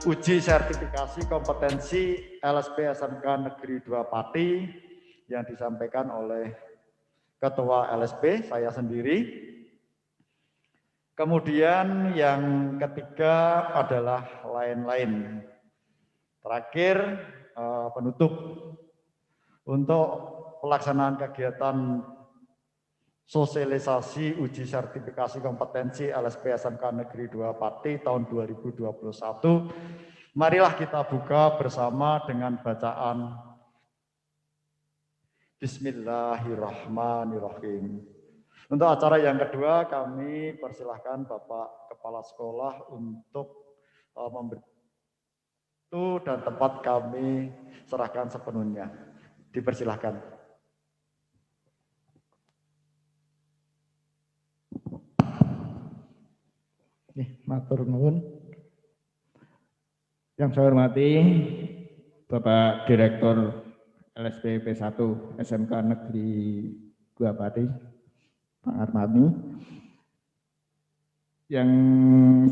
uji sertifikasi kompetensi LSP SMK Negeri 2 Pati yang disampaikan oleh Ketua LSP, saya sendiri. Kemudian yang ketiga adalah lain-lain. Terakhir, penutup. Untuk pelaksanaan kegiatan sosialisasi uji sertifikasi kompetensi LSP SMK Negeri 2 Pati tahun 2021, marilah kita buka bersama dengan bacaan Bismillahirrahmanirrahim. Untuk acara yang kedua, kami persilahkan Bapak Kepala Sekolah untuk memberi dan tempat kami serahkan sepenuhnya. Dipersilahkan. Matur nuwun. Yang saya hormati Bapak Direktur LSP P1 SMK Negeri 2 Pati, Pak Armani. Yang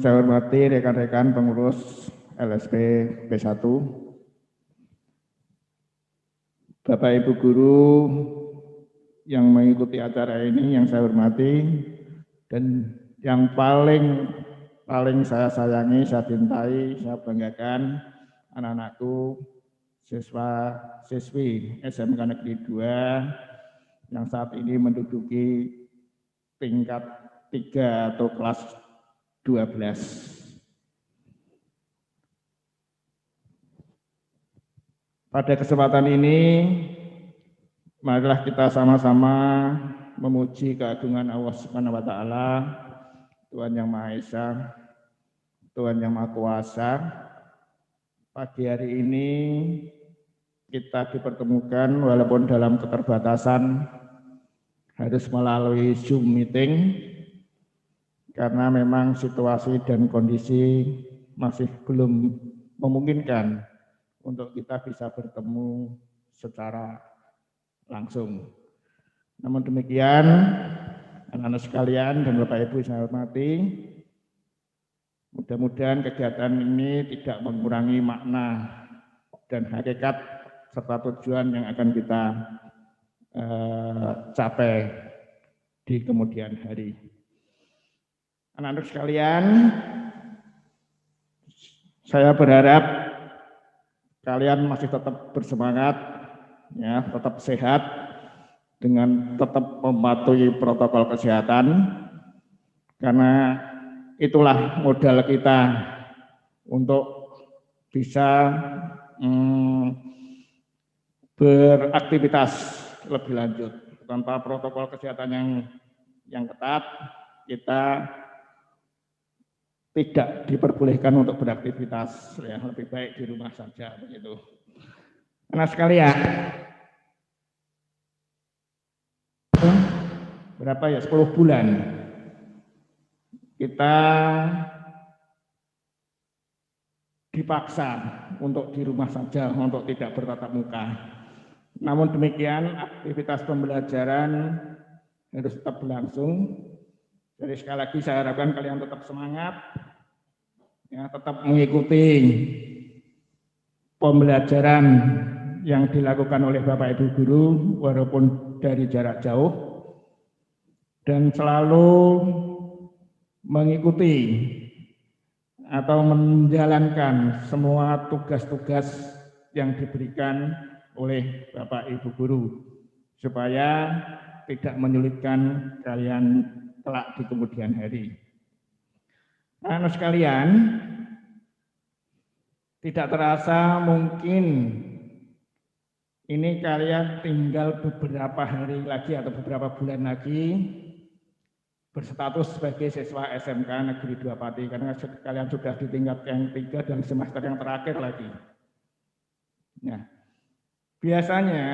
saya hormati rekan-rekan pengurus LSP P1, Bapak Ibu guru yang mengikuti acara ini yang saya hormati, dan yang paling saya sayangi, saya cintai, saya banggakan anak-anakku, siswa-siswi SMK Negeri 2 yang saat ini menduduki tingkat 3 atau kelas 12. Pada kesempatan ini, marilah kita sama-sama memuji keagungan Allah Subhanahu wa Ta'ala, Tuhan Yang Maha Esa, Tuhan Yang Maha Kuasa. Pagi hari ini kita dipertemukan walaupun dalam keterbatasan, harus melalui Zoom meeting karena memang situasi dan kondisi masih belum memungkinkan untuk kita bisa bertemu secara langsung. Namun demikian, anak-anak sekalian dan Bapak Ibu saya hormati, mudah-mudahan kegiatan ini tidak mengurangi makna dan hakikat serta tujuan yang akan kita capai di kemudian hari. Anak-anak sekalian, saya berharap kalian masih tetap bersemangat, ya, tetap sehat, dengan tetap mematuhi protokol kesehatan, karena itulah modal kita untuk bisa beraktivitas lebih lanjut. Tanpa protokol kesehatan yang ketat, kita tidak diperbolehkan untuk beraktivitas, ya, lebih baik di rumah saja begitu. Anak sekalian, berapa ya, 10 bulan kita dipaksa untuk di rumah saja, untuk tidak bertatap muka. Namun demikian, aktivitas pembelajaran harus tetap berlangsung. Jadi sekali lagi saya harapkan kalian tetap semangat, ya, tetap mengikuti pembelajaran yang dilakukan oleh Bapak Ibu guru walaupun dari jarak jauh, dan selalu mengikuti atau menjalankan semua tugas-tugas yang diberikan oleh Bapak Ibu guru supaya tidak menyulitkan kalian kelak di kemudian hari. Anak sekalian, tidak terasa mungkin ini kalian tinggal beberapa hari lagi atau beberapa bulan lagi berstatus sebagai siswa SMK Negeri 2 Pati, karena kalian sudah di tingkat yang 3 dan semester yang terakhir lagi. Nah, biasanya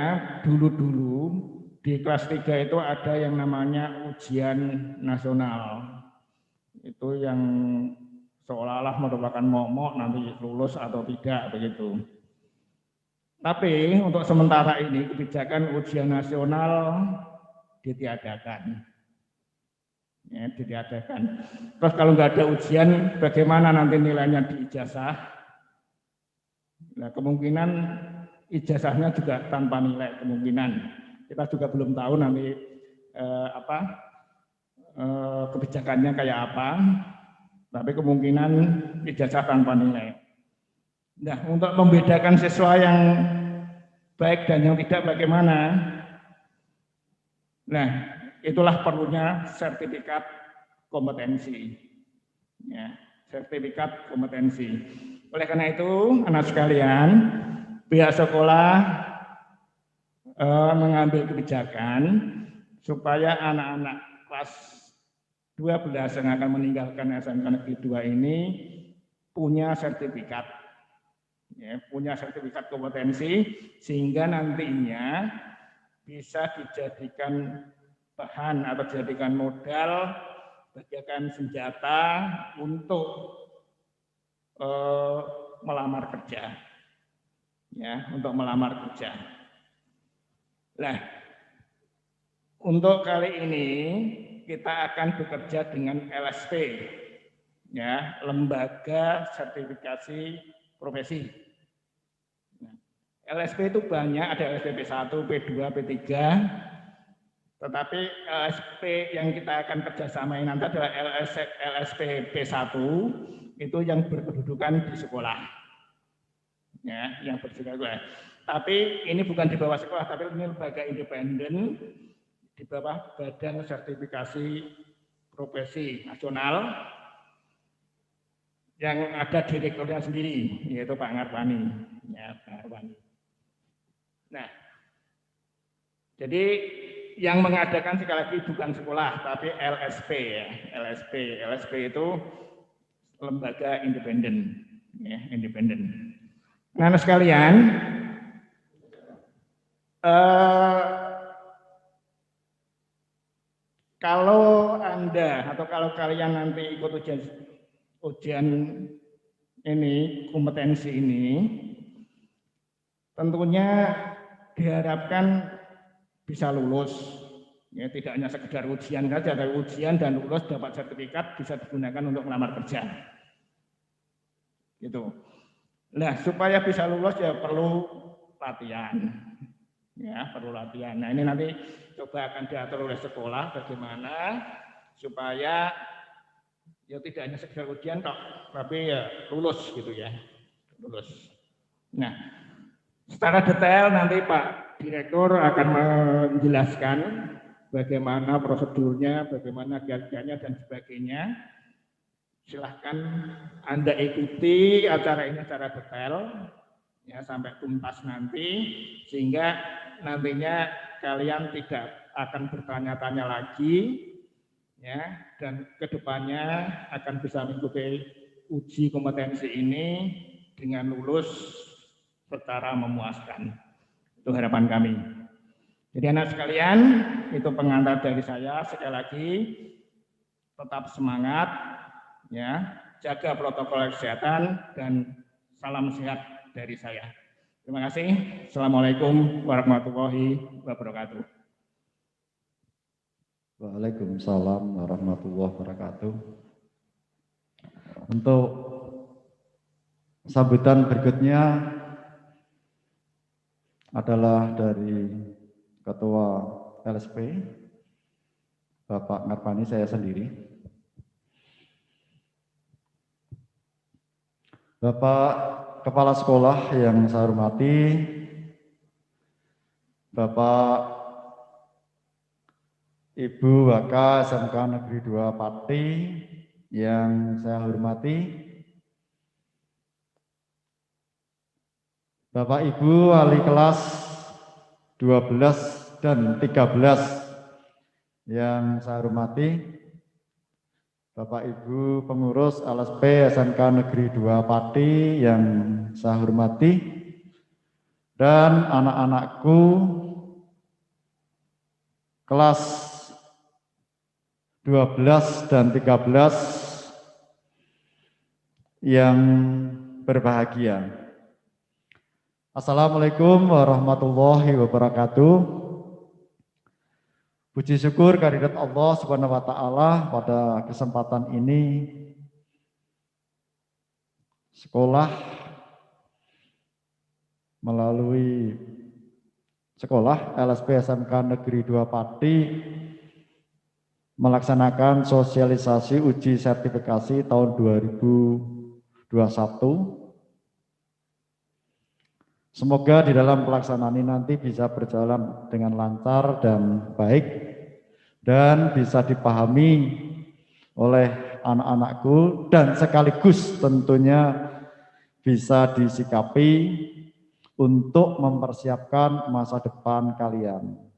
dulu-dulu di kelas 3 itu ada yang namanya ujian nasional. Itu yang seolah-olah merupakan momok nanti lulus atau tidak begitu. Tapi untuk sementara ini kebijakan ujian nasional ditiadakan. Ya, ditiadakan. Terus kalau nggak ada ujian, bagaimana nanti nilainya di ijazah? Nah, kemungkinan ijazahnya juga tanpa nilai, kemungkinan. Kita juga belum tahu nanti kebijakannya kayak apa, tapi kemungkinan ijazah tanpa nilai. Nah, untuk membedakan siswa yang baik dan yang tidak bagaimana? Nah, itulah perlunya sertifikat kompetensi. Ya, sertifikat kompetensi. Oleh karena itu, anak sekalian, pihak sekolah mengambil kebijakan supaya anak-anak kelas 12 yang akan meninggalkan SMK Negeri 2 ini punya sertifikat. Ya, punya sertifikat kompetensi sehingga nantinya bisa dijadikan bahan atau dijadikan modal, bagaikan senjata untuk melamar kerja, ya, untuk melamar kerja. Nah, untuk kali ini kita akan bekerja dengan LSP, ya, Lembaga Sertifikasi Profesi. Nah, LSP itu banyak, ada LSP P1, P2, P3, tetapi LSP yang kita akan kerjasamain nanti adalah LSP P1, itu yang berkedudukan di sekolah, ya, yang bersekolah. Tapi ini bukan di bawah sekolah, tapi ini lembaga independen di bawah Badan Sertifikasi Profesi Nasional yang ada direkturnya sendiri, yaitu Pak Ngarwani. Ya, Pak Ngarwani. Nah, jadi yang mengadakan sekali lagi bukan sekolah, tapi LSP, ya, LSP itu lembaga independen, ya, independen. Nah, sekalian, kalau Anda atau kalau kalian nanti ikut ujian ini, kompetensi ini, tentunya diharapkan bisa lulus. Ya, tidak hanya sekedar ujian saja, tapi ujian dan lulus dapat sertifikat bisa digunakan untuk melamar kerja. Gitu. Nah, supaya bisa lulus ya perlu latihan. Ya, perlu latihan. Nah, ini nanti coba akan diatur oleh sekolah bagaimana supaya ya tidak hanya sekedar ujian toh, tapi ya lulus gitu ya. Lulus. Nah, secara detail nanti Pak Direktur akan menjelaskan bagaimana prosedurnya, bagaimana kiat-kiatnya dan sebagainya. Silahkan Anda ikuti acara ini secara detail ya sampai tuntas nanti, sehingga nantinya kalian tidak akan bertanya-tanya lagi ya, dan kedepannya akan bisa mengikuti uji kompetensi ini dengan lulus secara memuaskan. Itu harapan kami. Jadi anak sekalian, itu pengantar dari saya. Sekali lagi, tetap semangat, ya, jaga protokol kesehatan dan salam sehat dari saya. Terima kasih. Assalamualaikum warahmatullahi wabarakatuh. Waalaikumsalam warahmatullahi wabarakatuh. Untuk sambutan berikutnya adalah dari Ketua LSP, Bapak Ngarwani, saya sendiri. Bapak Kepala Sekolah yang saya hormati, Bapak Ibu Waka SMK Negeri 2 Pati yang saya hormati, Bapak Ibu wali kelas 12 dan 13 yang saya hormati, Bapak Ibu pengurus LSP SMK Negeri 2 Pati yang saya hormati, dan anak-anakku kelas 12 dan 13 yang berbahagia. Assalamualaikum warahmatullahi wabarakatuh. Puji syukur kehadirat Allah Subhanahu wa taala pada kesempatan ini sekolah melalui sekolah LSP SMK Negeri 2 Pati melaksanakan sosialisasi uji sertifikasi tahun 2021. Semoga di dalam pelaksanaan ini nanti bisa berjalan dengan lancar dan baik dan bisa dipahami oleh anak-anakku dan sekaligus tentunya bisa disikapi untuk mempersiapkan masa depan kalian.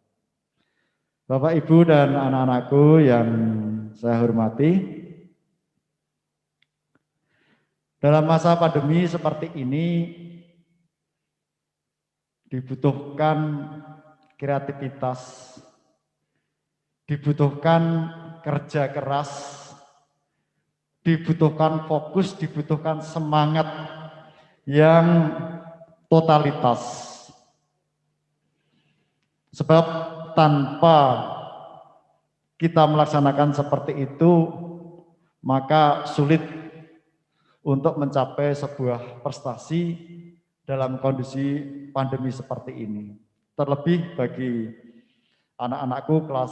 Bapak, Ibu, dan anak-anakku yang saya hormati, dalam masa pandemi seperti ini dibutuhkan kreativitas, dibutuhkan kerja keras, dibutuhkan fokus, dibutuhkan semangat yang totalitas. Sebab tanpa kita melaksanakan seperti itu, maka sulit untuk mencapai sebuah prestasi dalam kondisi pandemi seperti ini. Terlebih bagi anak-anakku kelas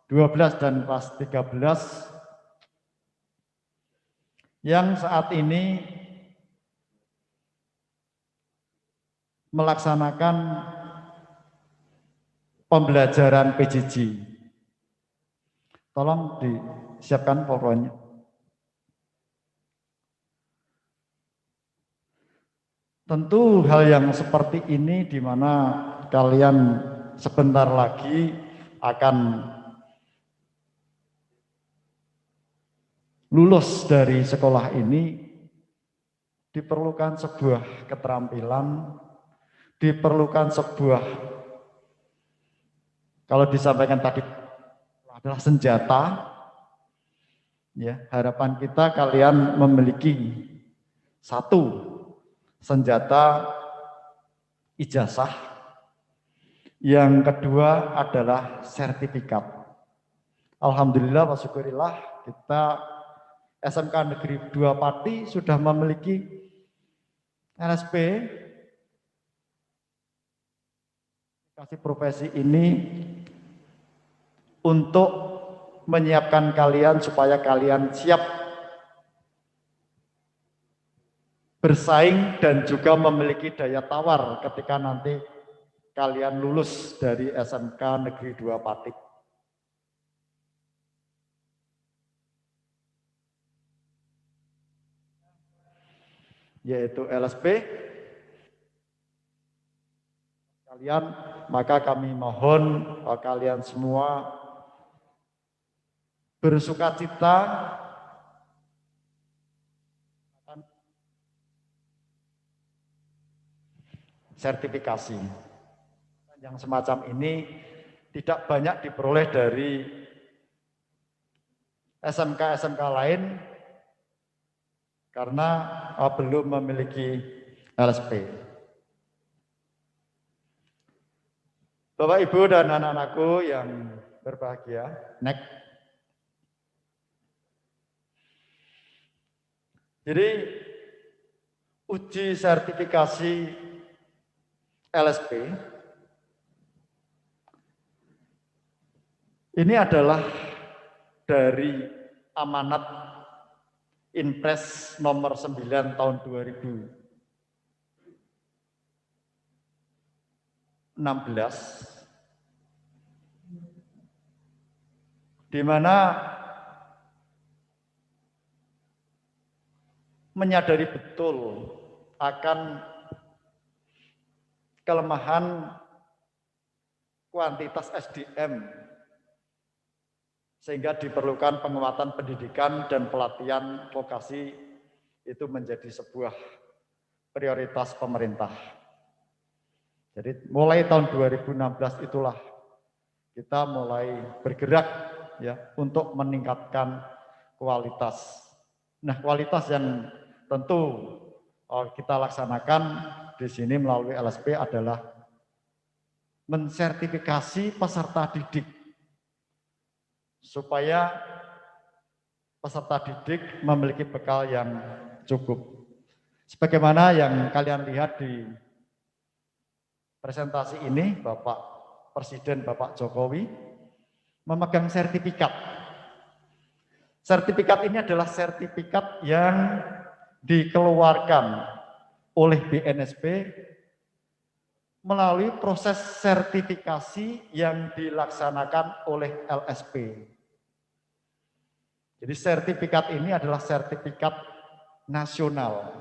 12 dan kelas 13 yang saat ini melaksanakan pembelajaran PJJ. Tolong disiapkan powerpoint-nya. Tentu hal yang seperti ini di mana kalian sebentar lagi akan lulus dari sekolah ini, diperlukan sebuah keterampilan, diperlukan sebuah, kalau disampaikan tadi adalah senjata. Ya, harapan kita kalian memiliki satu senjata ijazah, yang kedua adalah sertifikat. Alhamdulillah wa syukurillah, kita SMK Negeri 2 Pati sudah memiliki LSP kasih profesi ini untuk menyiapkan kalian supaya kalian siap bersaing dan juga memiliki daya tawar ketika nanti kalian lulus dari SMK Negeri 2 Pati. Yaitu LSP kalian, maka kami mohon kalian semua bersukacita sertifikasi. Yang semacam ini tidak banyak diperoleh dari SMK-SMK lain karena belum memiliki LSP. Bapak, Ibu, dan anak-anakku yang berbahagia, next. Jadi uji sertifikasi LSP ini adalah dari amanat Inpres nomor 9 tahun 2016, di mana menyadari betul akan kelemahan kuantitas SDM, sehingga diperlukan penguatan pendidikan dan pelatihan vokasi itu menjadi sebuah prioritas pemerintah. Jadi mulai tahun 2016 itulah kita mulai bergerak ya untuk meningkatkan kualitas. Nah, kualitas yang tentu kita laksanakan di sini melalui LSP adalah mensertifikasi peserta didik supaya peserta didik memiliki bekal yang cukup. Sebagaimana yang kalian lihat di presentasi ini Bapak Presiden Bapak Jokowi memegang sertifikat. Sertifikat ini adalah sertifikat yang dikeluarkan oleh BNSP melalui proses sertifikasi yang dilaksanakan oleh LSP. Jadi sertifikat ini adalah sertifikat nasional.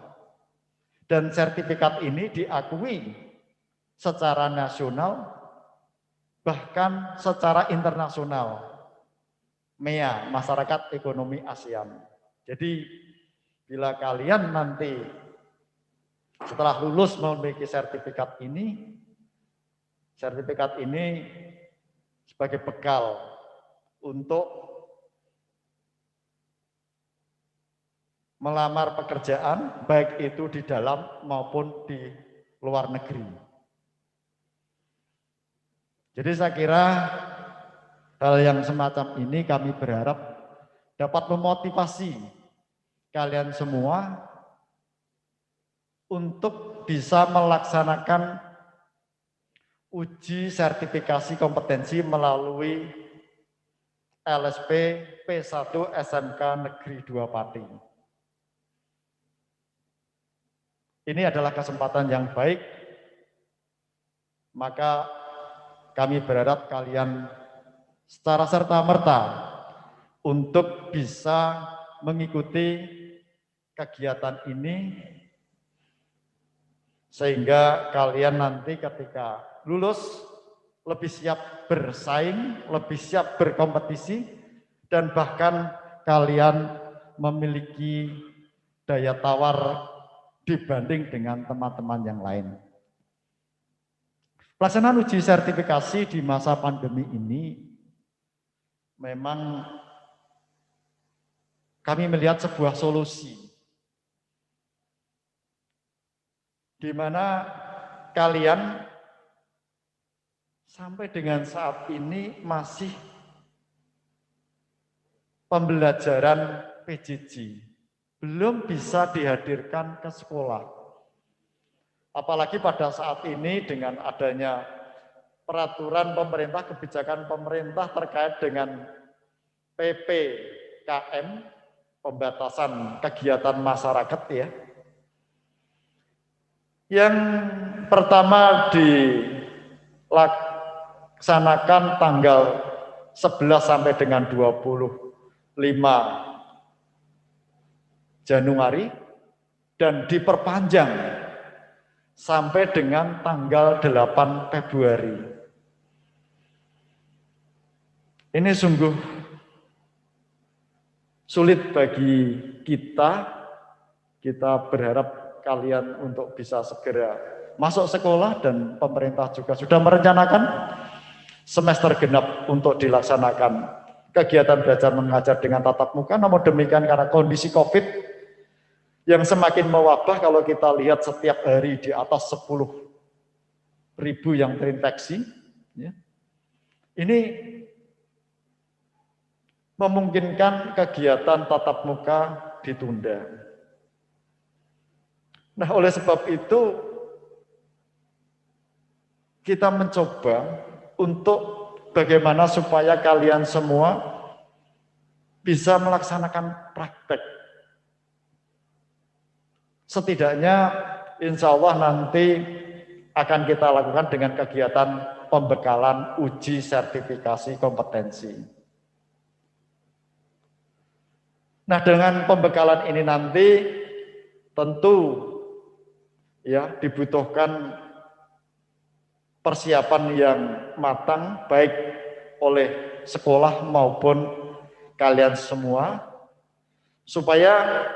Dan sertifikat ini diakui secara nasional bahkan secara internasional. MEA, Masyarakat Ekonomi ASEAN. Jadi bila kalian nanti setelah lulus memiliki sertifikat ini sebagai bekal untuk melamar pekerjaan, baik itu di dalam maupun di luar negeri. Jadi saya kira hal yang semacam ini kami berharap dapat memotivasi kalian semua untuk bisa melaksanakan uji sertifikasi kompetensi melalui LSP P1 SMK Negeri 2 Pati. Ini adalah kesempatan yang baik, maka kami berharap kalian secara serta-merta untuk bisa mengikuti kegiatan ini sehingga kalian nanti ketika lulus lebih siap bersaing, lebih siap berkompetisi, dan bahkan kalian memiliki daya tawar dibanding dengan teman-teman yang lain. Pelaksanaan uji sertifikasi di masa pandemi ini memang kami melihat sebuah solusi di mana kalian sampai dengan saat ini masih pembelajaran PJJ, belum bisa dihadirkan ke sekolah. Apalagi pada saat ini dengan adanya peraturan pemerintah, kebijakan pemerintah terkait dengan PPKM, pembatasan kegiatan masyarakat ya. Yang pertama dilaksanakan tanggal 11 sampai dengan 25 Januari dan diperpanjang sampai dengan tanggal 8 Februari. Ini sungguh sulit bagi kita. Kita berharap kalian untuk bisa segera masuk sekolah dan pemerintah juga sudah merencanakan semester genap untuk dilaksanakan kegiatan belajar mengajar dengan tatap muka. Namun demikian karena kondisi COVID yang semakin mewabah, kalau kita lihat setiap hari di atas 10.000 yang terinfeksi, ya, ini memungkinkan kegiatan tatap muka ditunda. Nah, oleh sebab itu kita mencoba untuk bagaimana supaya kalian semua bisa melaksanakan praktek. Setidaknya insya Allah nanti akan kita lakukan dengan kegiatan pembekalan uji sertifikasi kompetensi. Nah, dengan pembekalan ini nanti tentu ya dibutuhkan persiapan yang matang baik oleh sekolah maupun kalian semua supaya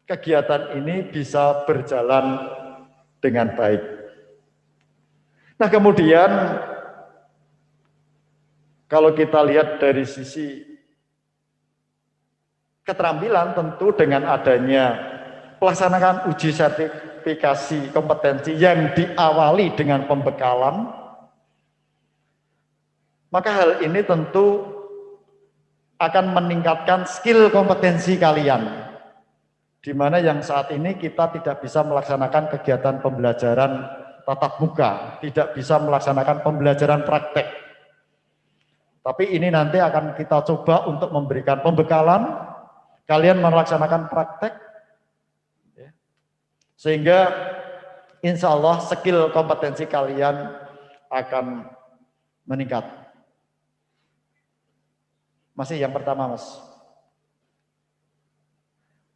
kegiatan ini bisa berjalan dengan baik. Nah, kemudian kalau kita lihat dari sisi keterampilan, tentu dengan adanya pelaksanaan uji sertifikasi kompetensi yang diawali dengan pembekalan, maka hal ini tentu akan meningkatkan skill kompetensi kalian, di mana yang saat ini kita tidak bisa melaksanakan kegiatan pembelajaran tatap muka, tidak bisa melaksanakan pembelajaran praktek. Tapi ini nanti akan kita coba untuk memberikan pembekalan, kalian melaksanakan praktek, sehingga insya Allah skill kompetensi kalian akan meningkat. Masih yang pertama, Mas.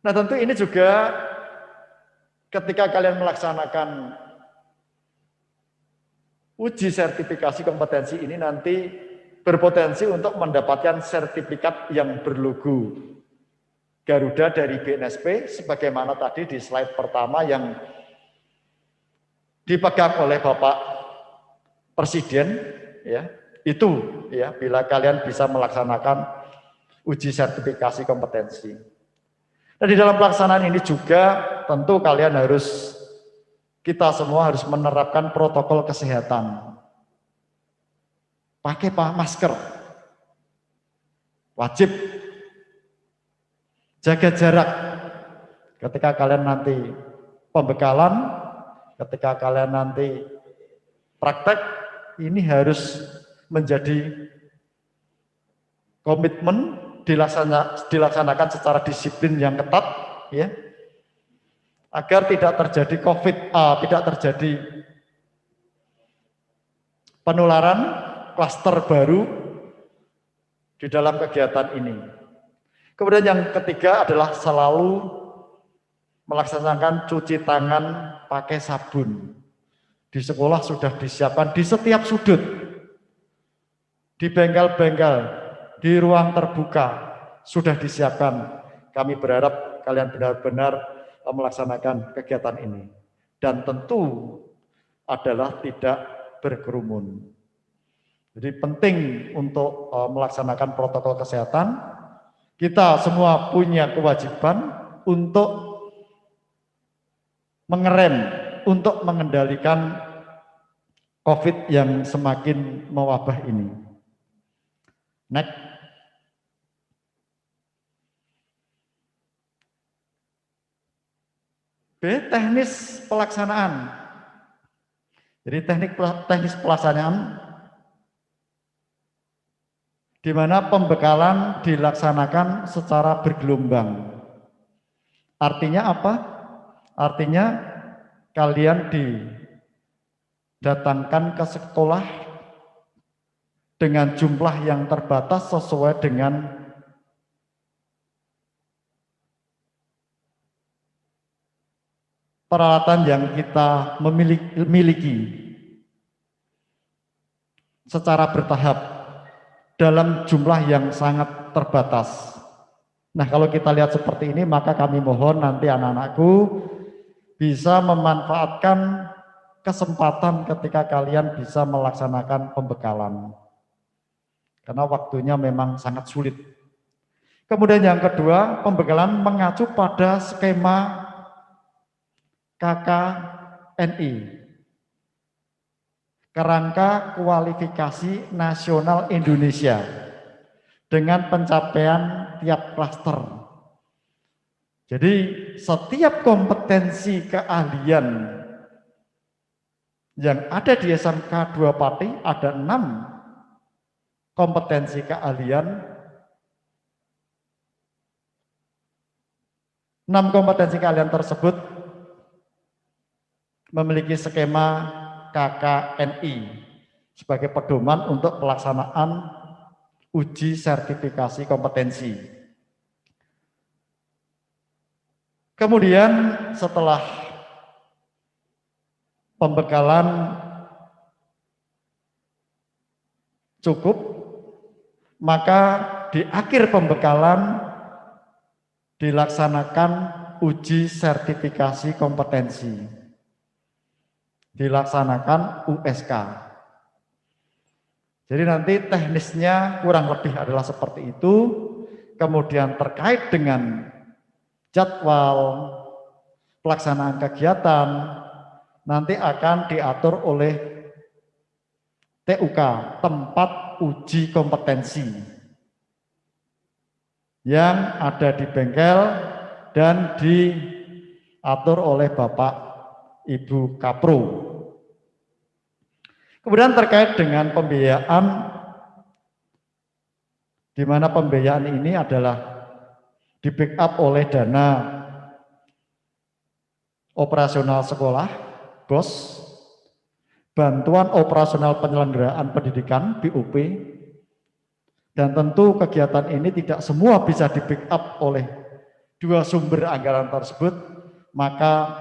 Nah, tentu ini juga ketika kalian melaksanakan uji sertifikasi kompetensi ini nanti berpotensi untuk mendapatkan sertifikat yang berlogo Garuda dari BNSP, sebagaimana tadi di slide pertama yang dipegang oleh Bapak Presiden, ya, itu ya, bila kalian bisa melaksanakan uji sertifikasi kompetensi. Nah, di dalam pelaksanaan ini juga tentu kalian kita semua harus menerapkan protokol kesehatan. Pakai masker, wajib. Jaga jarak ketika kalian nanti pembekalan, ketika kalian nanti praktek, ini harus menjadi komitmen dilaksanakan secara disiplin yang ketat, ya, agar tidak terjadi tidak terjadi penularan klaster baru di dalam kegiatan ini. Kemudian yang ketiga adalah selalu melaksanakan cuci tangan pakai sabun. Di sekolah sudah disiapkan di setiap sudut, di bengkel-bengkel, di ruang terbuka sudah disiapkan. Kami berharap kalian benar-benar melaksanakan kegiatan ini. Dan tentu adalah tidak berkerumun. Jadi penting untuk melaksanakan protokol kesehatan. Kita semua punya kewajiban untuk mengerem, untuk mengendalikan COVID yang semakin mewabah ini. Next. B. Teknis pelaksanaan. Jadi teknis pelaksanaan di mana pembekalan dilaksanakan secara bergelombang. Artinya apa? Artinya kalian didatangkan ke sekolah dengan jumlah yang terbatas sesuai dengan peralatan yang kita miliki secara bertahap dalam jumlah yang sangat terbatas. Nah, kalau kita lihat seperti ini, maka kami mohon nanti anak-anakku bisa memanfaatkan kesempatan ketika kalian bisa melaksanakan pembekalan. Karena waktunya memang sangat sulit. Kemudian yang kedua, pembekalan mengacu pada skema KKNI. Kerangka Kualifikasi Nasional Indonesia dengan pencapaian tiap klaster. Jadi setiap kompetensi keahlian yang ada di SMK 2 Pati ada 6 kompetensi keahlian. 6 kompetensi keahlian tersebut memiliki skema KKNI sebagai pedoman untuk pelaksanaan uji sertifikasi kompetensi. Kemudian setelah pembekalan cukup, maka di akhir pembekalan dilaksanakan uji sertifikasi kompetensi. Dilaksanakan USK. Jadi nanti teknisnya kurang lebih adalah seperti itu. Kemudian terkait dengan jadwal pelaksanaan kegiatan nanti akan diatur oleh TUK, tempat uji kompetensi, yang ada di bengkel dan diatur oleh Bapak Ibu Kapro. Kemudian terkait dengan pembiayaan, di mana pembiayaan ini adalah di backup oleh dana operasional sekolah, BOS, bantuan operasional penyelenggaraan pendidikan, BOP, dan tentu kegiatan ini tidak semua bisa di backup oleh dua sumber anggaran tersebut, maka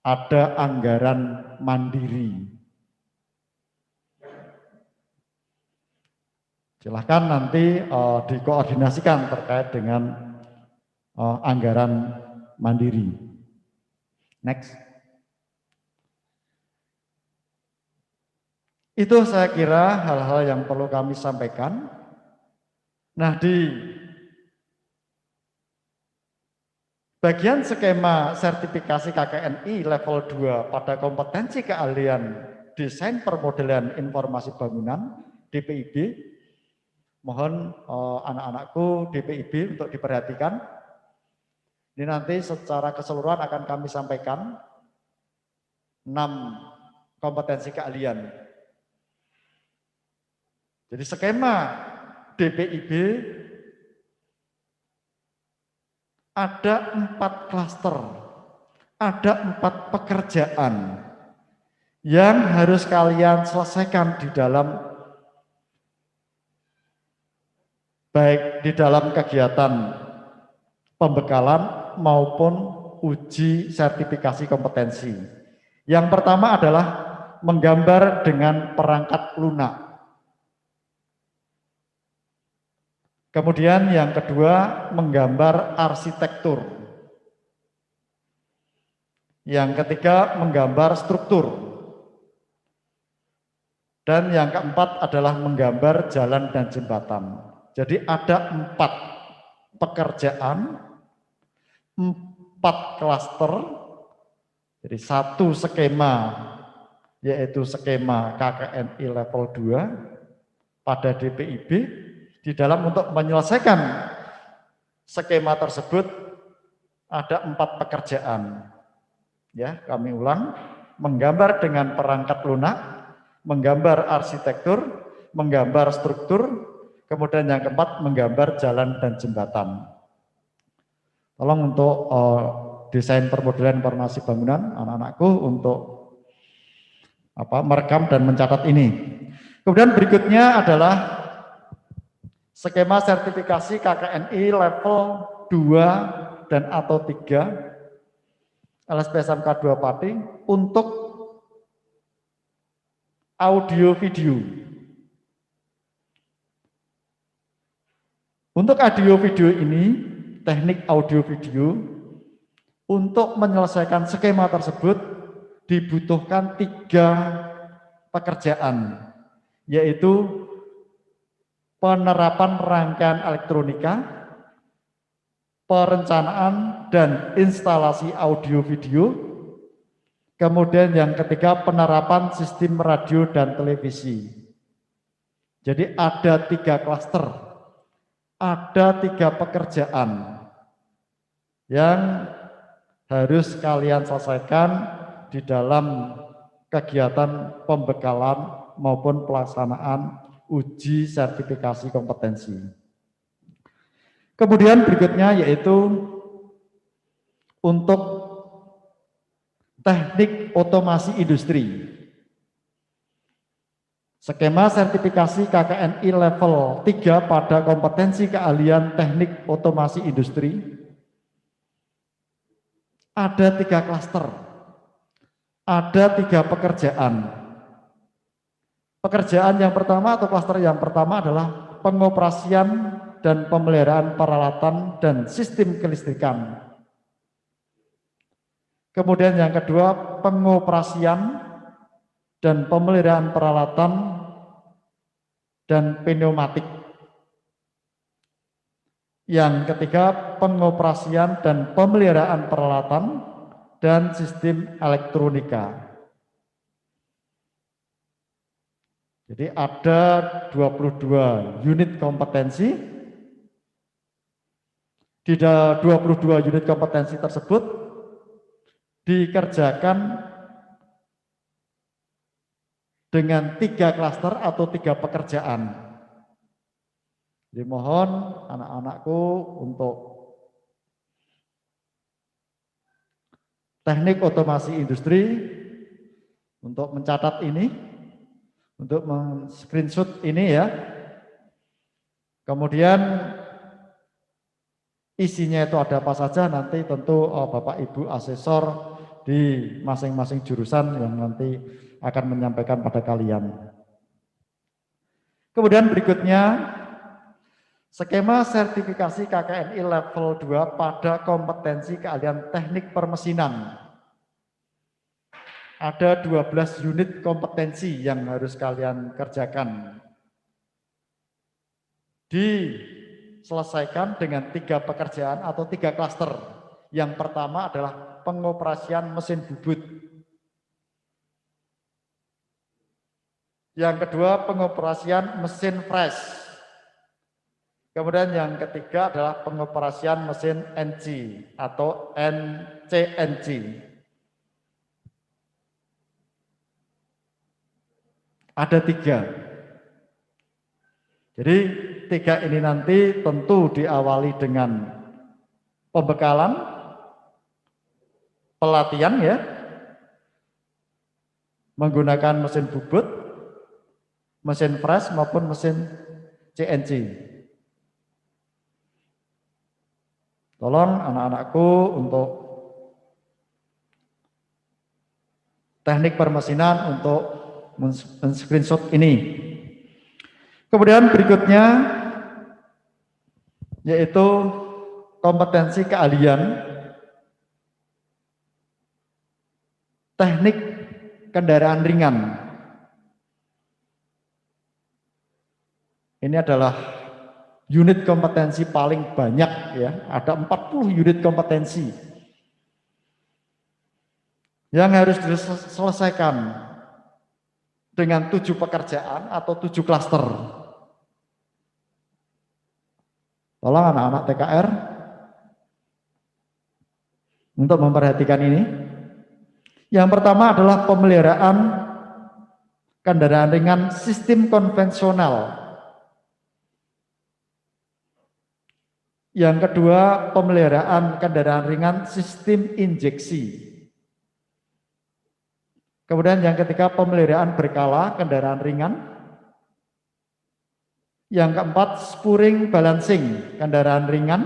ada anggaran mandiri. Silahkan nanti dikoordinasikan terkait dengan anggaran mandiri. Next. Itu saya kira hal-hal yang perlu kami sampaikan. Nah, di bagian skema sertifikasi KKNI level 2 pada kompetensi keahlian desain permodelan informasi bangunan DPIB, mohon anak-anakku DPIB untuk diperhatikan. Ini nanti secara keseluruhan akan kami sampaikan 6 kompetensi keahlian. Jadi skema DPIB ada 4 klaster, ada 4 pekerjaan yang harus kalian selesaikan di dalam, baik di dalam kegiatan pembekalan maupun uji sertifikasi kompetensi. Yang pertama adalah menggambar dengan perangkat lunak. Kemudian yang kedua, menggambar arsitektur. Yang ketiga, menggambar struktur. Dan yang keempat adalah menggambar jalan dan jembatan. Jadi ada 4 pekerjaan, 4 klaster, jadi 1 skema, yaitu skema KKNI level 2 pada DPIB. Di dalam untuk menyelesaikan skema tersebut ada 4 pekerjaan. Ya, kami ulang, menggambar dengan perangkat lunak, menggambar arsitektur, menggambar struktur, kemudian yang keempat menggambar jalan dan jembatan. Tolong untuk desain permodelan informasi bangunan anak-anakku untuk merekam dan mencatat ini. Kemudian berikutnya adalah skema sertifikasi KKNI level 2 dan atau 3 LSP SMK 2 Pati untuk audio video. Untuk audio video ini, teknik audio video, untuk menyelesaikan skema tersebut dibutuhkan 3 pekerjaan, yaitu penerapan rangkaian elektronika, perencanaan dan instalasi audio video, kemudian yang ketiga penerapan sistem radio dan televisi. Jadi ada 3 klaster, ada 3 pekerjaan yang harus kalian selesaikan di dalam kegiatan pembekalan maupun pelaksanaan uji sertifikasi kompetensi. Kemudian berikutnya yaitu untuk teknik otomasi industri. Skema sertifikasi KKNI level 3 pada kompetensi keahlian teknik otomasi industri. Ada 3 klaster, ada 3 pekerjaan. Pekerjaan yang pertama atau klaster yang pertama adalah pengoperasian dan pemeliharaan peralatan dan sistem kelistrikan. Kemudian yang kedua, pengoperasian dan pemeliharaan peralatan dan pneumatik. Yang ketiga, pengoperasian dan pemeliharaan peralatan dan sistem elektronika. Jadi ada 22 unit kompetensi. Di 22 unit kompetensi tersebut dikerjakan dengan 3 klaster atau 3 pekerjaan. Jadi mohon anak-anakku untuk teknik otomasi industri untuk mencatat ini, untuk men-screenshot ini ya. Kemudian isinya itu ada apa saja nanti tentu Bapak Ibu asesor di masing-masing jurusan yang nanti akan menyampaikan pada kalian. Kemudian berikutnya skema sertifikasi KKNI level 2 pada kompetensi keahlian teknik permesinan. Ada 12 unit kompetensi yang harus kalian kerjakan. Diselesaikan dengan 3 pekerjaan atau 3 klaster. Yang pertama adalah pengoperasian mesin bubut. Yang kedua pengoperasian mesin fresh. Kemudian yang ketiga adalah pengoperasian mesin NC atau NCNC. Ada 3. Jadi 3 ini nanti tentu diawali dengan pembekalan, pelatihan ya, menggunakan mesin bubut, mesin fresh maupun mesin CNC. Tolong anak-anakku untuk teknik permesinan untuk men-screenshot ini. Kemudian berikutnya yaitu kompetensi keahlian teknik kendaraan ringan. Ini adalah unit kompetensi paling banyak ya, ada 40 unit kompetensi yang harus diselesaikan dengan 7 pekerjaan atau 7 klaster. Tolong anak-anak TKR untuk memperhatikan ini. Yang pertama adalah pemeliharaan kendaraan ringan sistem konvensional. Yang kedua, pemeliharaan kendaraan ringan sistem injeksi. Kemudian yang ketiga, pemeliharaan berkala kendaraan ringan. Yang keempat, spuring balancing kendaraan ringan.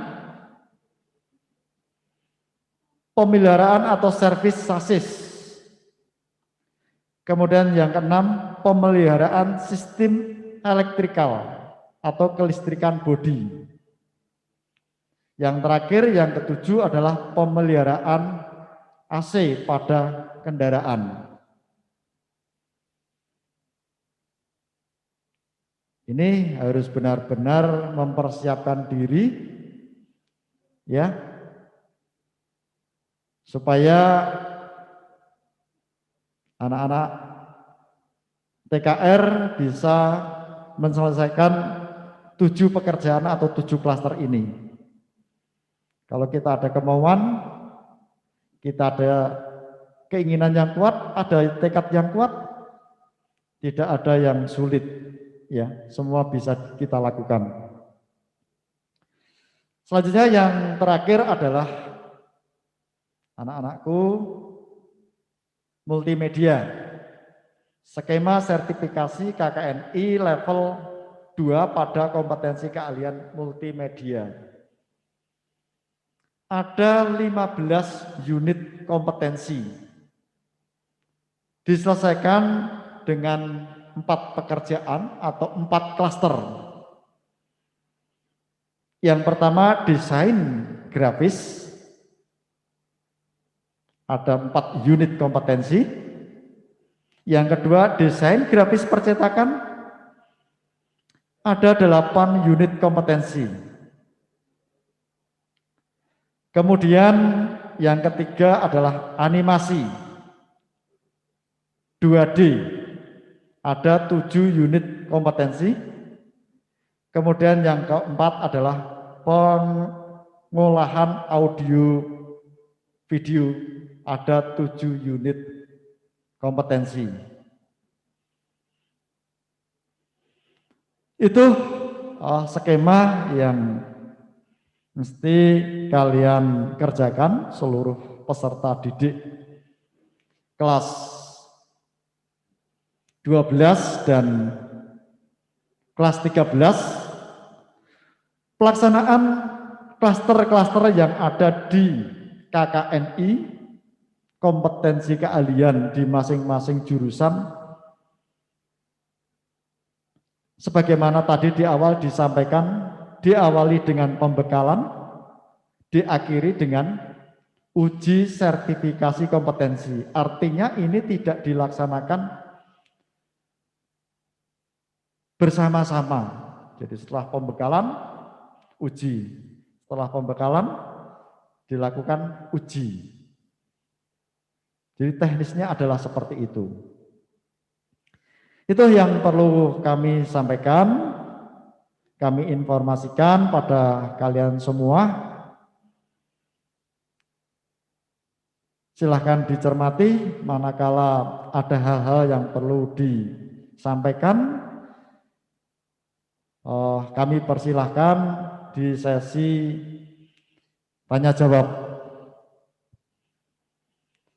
Pemeliharaan atau servis sasis. Kemudian yang keenam, pemeliharaan sistem elektrikal atau kelistrikan bodi. Yang terakhir, yang ketujuh adalah pemeliharaan AC pada kendaraan. Ini harus benar-benar mempersiapkan diri ya, supaya anak-anak TKR bisa menyelesaikan 7 pekerjaan atau 7 klaster ini. Kalau kita ada kemauan, kita ada keinginan yang kuat, ada tekad yang kuat, tidak ada yang sulit, ya, semua bisa kita lakukan. Selanjutnya yang terakhir adalah anak-anakku multimedia, skema sertifikasi KKNI level 2 pada kompetensi keahlian multimedia. Ada 15 unit kompetensi. Diselesaikan dengan 4 pekerjaan atau 4 klaster. Yang pertama desain grafis. Ada 4 unit kompetensi. Yang kedua desain grafis percetakan. Ada 8 unit kompetensi. Kemudian yang ketiga adalah animasi 2D, ada 7 unit kompetensi. Kemudian yang keempat adalah pengolahan audio video, ada 7 unit kompetensi. Itu skema yang mesti kalian kerjakan seluruh peserta didik kelas 12 dan kelas 13. Pelaksanaan klaster-klaster yang ada di KKNI, kompetensi keahlian di masing-masing jurusan, sebagaimana tadi di awal disampaikan, diawali dengan pembekalan, diakhiri dengan uji sertifikasi kompetensi. Artinya ini tidak dilaksanakan bersama-sama. Jadi setelah pembekalan, uji. Setelah pembekalan, dilakukan uji. Jadi teknisnya adalah seperti itu. Itu yang perlu kami sampaikan, kami informasikan pada kalian semua. Silahkan dicermati manakala ada hal-hal yang perlu disampaikan. Kami persilahkan di sesi tanya jawab.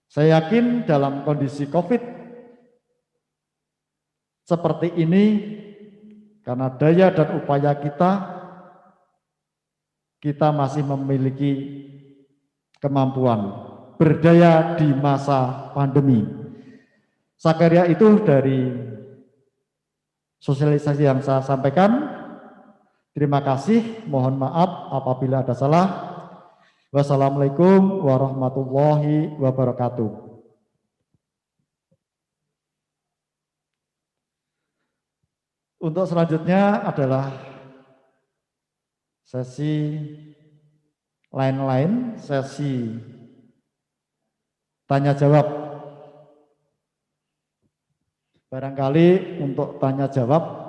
Saya yakin dalam kondisi COVID seperti ini, karena daya dan upaya kita masih memiliki kemampuan berdaya di masa pandemi. Sakarya itu dari sosialisasi yang saya sampaikan. Terima kasih, mohon maaf apabila ada salah. Wassalamualaikum warahmatullahi wabarakatuh. Untuk selanjutnya adalah sesi lain-lain, sesi tanya jawab. Barangkali untuk tanya jawab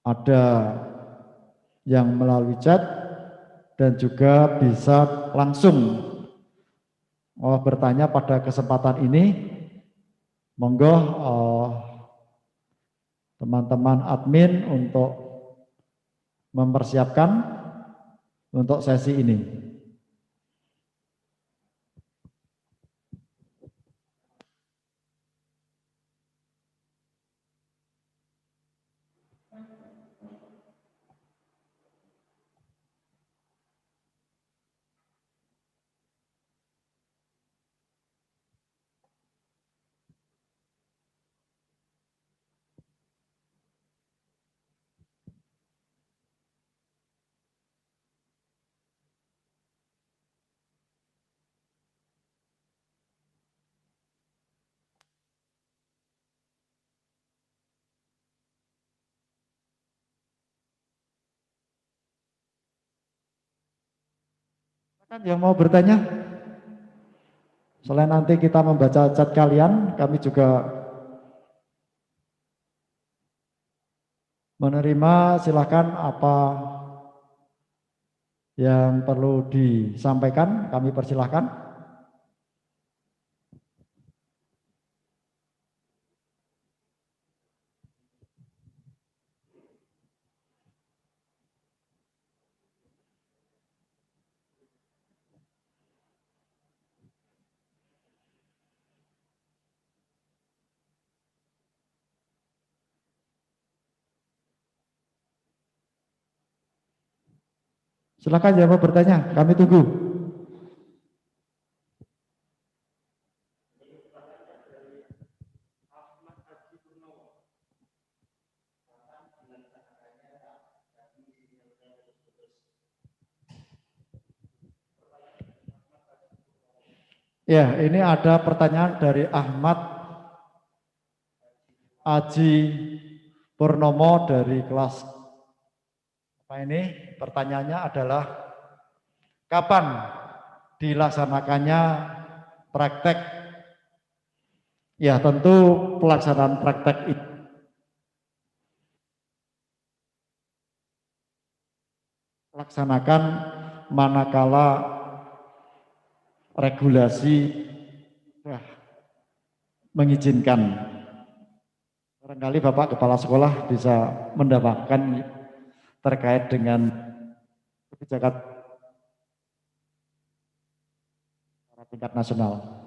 ada yang melalui chat dan juga bisa langsung bertanya pada kesempatan ini. Monggo teman-teman admin untuk mempersiapkan untuk sesi ini. Yang mau bertanya, selain nanti kita membaca chat kalian, kami juga menerima. Silakan apa yang perlu disampaikan, kami persilahkan. Silakan yang mau bertanya, kami tunggu. Ya, ini ada pertanyaan dari Ahmad Aji Purnomo dari kelas apa ini? Pertanyaannya adalah kapan dilaksanakannya praktek? Ya, tentu pelaksanaan praktek itu laksanakan manakala regulasi mengizinkan. Barangkali Bapak Kepala Sekolah bisa mendapatkan terkait dengan kebijakan tingkat nasional.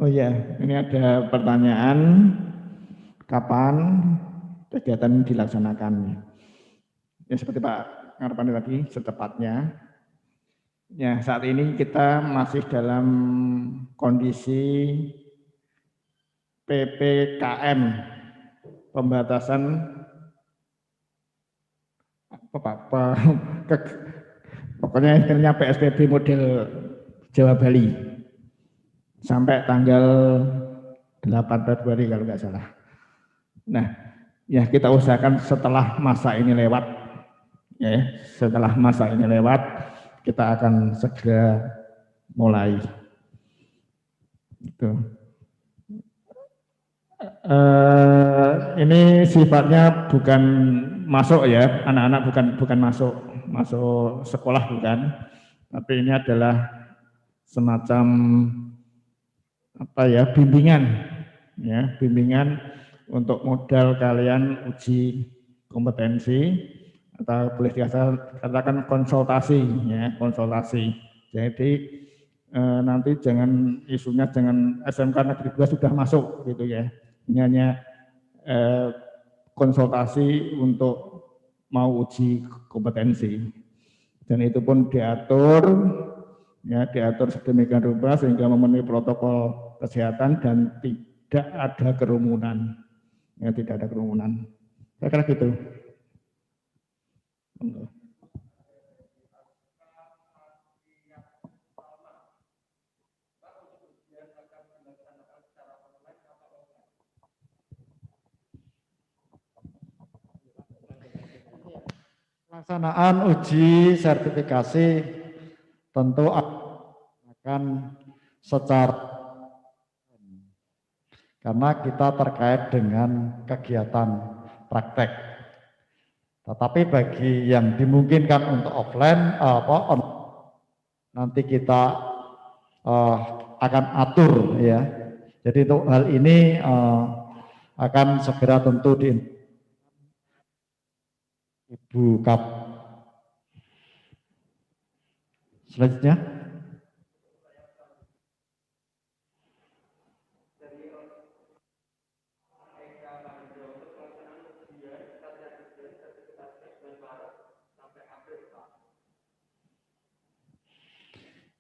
Oh ya, ini ada pertanyaan, kapan kegiatan ini dilaksanakan? Ya seperti Pak Ngarpani tadi, secepatnya. Ya, saat ini kita masih dalam kondisi PPKM, pembatasan pokoknya istilahnya PSBB model Jawa Bali sampai tanggal 8 Februari kalau nggak salah. Nah, ya kita usahakan setelah masa ini lewat, ya setelah masa ini lewat kita akan segera mulai. Itu. Ini sifatnya bukan masuk ya, anak-anak bukan masuk sekolah bukan, tapi ini adalah semacam apa ya, bimbingan untuk modal kalian uji kompetensi atau boleh dikatakan konsultasi ya, konsultasi. Jadi nanti jangan isunya jangan SMK Negeri 2 sudah masuk gitu ya. Ini hanya konsultasi untuk mau uji kompetensi, dan itu pun diatur sedemikian rupa sehingga memenuhi protokol kesehatan dan tidak ada kerumunan, ya tidak ada kerumunan. Saya kira gitu. Pelaksanaan uji sertifikasi tentu akan secara, karena kita terkait dengan kegiatan praktek. Tetapi bagi yang dimungkinkan untuk offline, nanti kita akan atur ya. Jadi untuk hal ini akan segera tentu di Ibu Kap. Selanjutnya.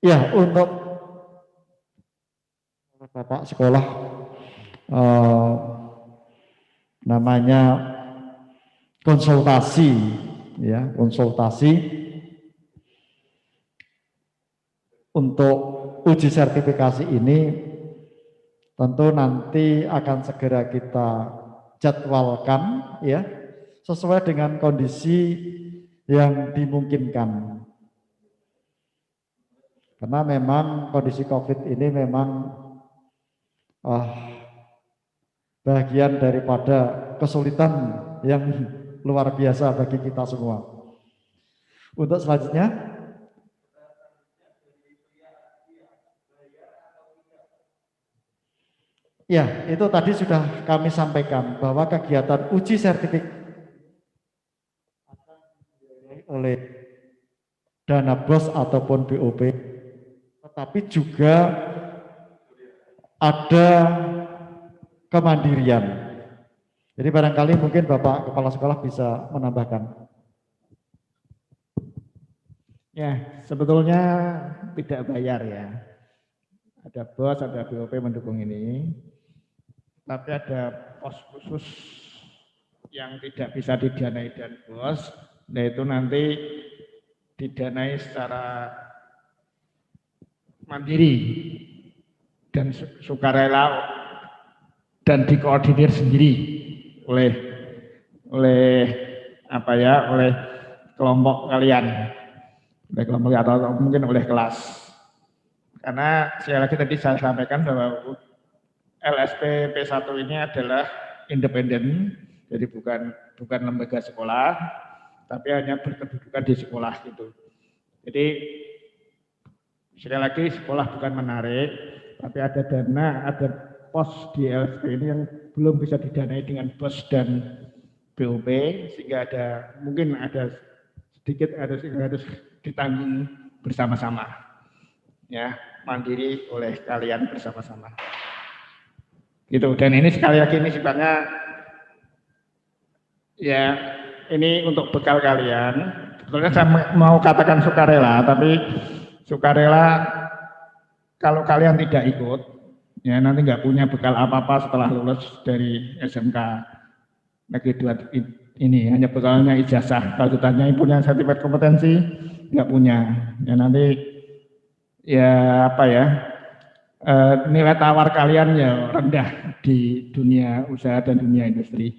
Ya, untuk Bapak sekolah namanya konsultasi ya, konsultasi untuk uji sertifikasi ini tentu nanti akan segera kita jadwalkan ya, sesuai dengan kondisi yang dimungkinkan. Karena memang kondisi COVID ini memang bagian daripada kesulitan yang luar biasa bagi kita semua. Untuk selanjutnya, ya itu tadi sudah kami sampaikan bahwa kegiatan uji sertifikat oleh dana BOS ataupun BOP, tetapi juga ada kemandirian. Jadi barangkali mungkin Bapak Kepala Sekolah bisa menambahkan. Ya, sebetulnya tidak bayar ya. Ada BOS, ada BOP mendukung ini. Tapi ada pos khusus yang tidak bisa didanai dan BOS, yaitu nanti didanai secara mandiri dan sukarela dan dikoordinir sendiri oleh kelompok kalian, oleh kelompok atau mungkin oleh kelas. Karena sekali lagi tadi saya sampaikan bahwa LSP P1 ini adalah independen, jadi bukan lembaga sekolah, tapi hanya berkedudukan di sekolah gitu. Jadi Sekali lagi, sekolah bukan menarik, tapi ada dana, ada pos di LSP ini yang belum bisa didanai dengan BOS dan BOP, sehingga mungkin ada sedikit harus ditanggung bersama-sama, ya, mandiri oleh kalian bersama-sama. Gitu. Dan ini sekali lagi ini sifatnya, ya, ini untuk bekal kalian. Sebetulnya saya mau katakan sukarela, tapi sukarela kalau kalian tidak ikut, ya nanti nggak punya bekal apa-apa setelah lulus dari SMK Negeri 2 ini, hanya bekalnya ijazah. Kalau ditanya punya sertifikat kompetensi, nggak punya. Ya nanti, ya apa ya, nilai tawar kalian ya rendah di dunia usaha dan dunia industri.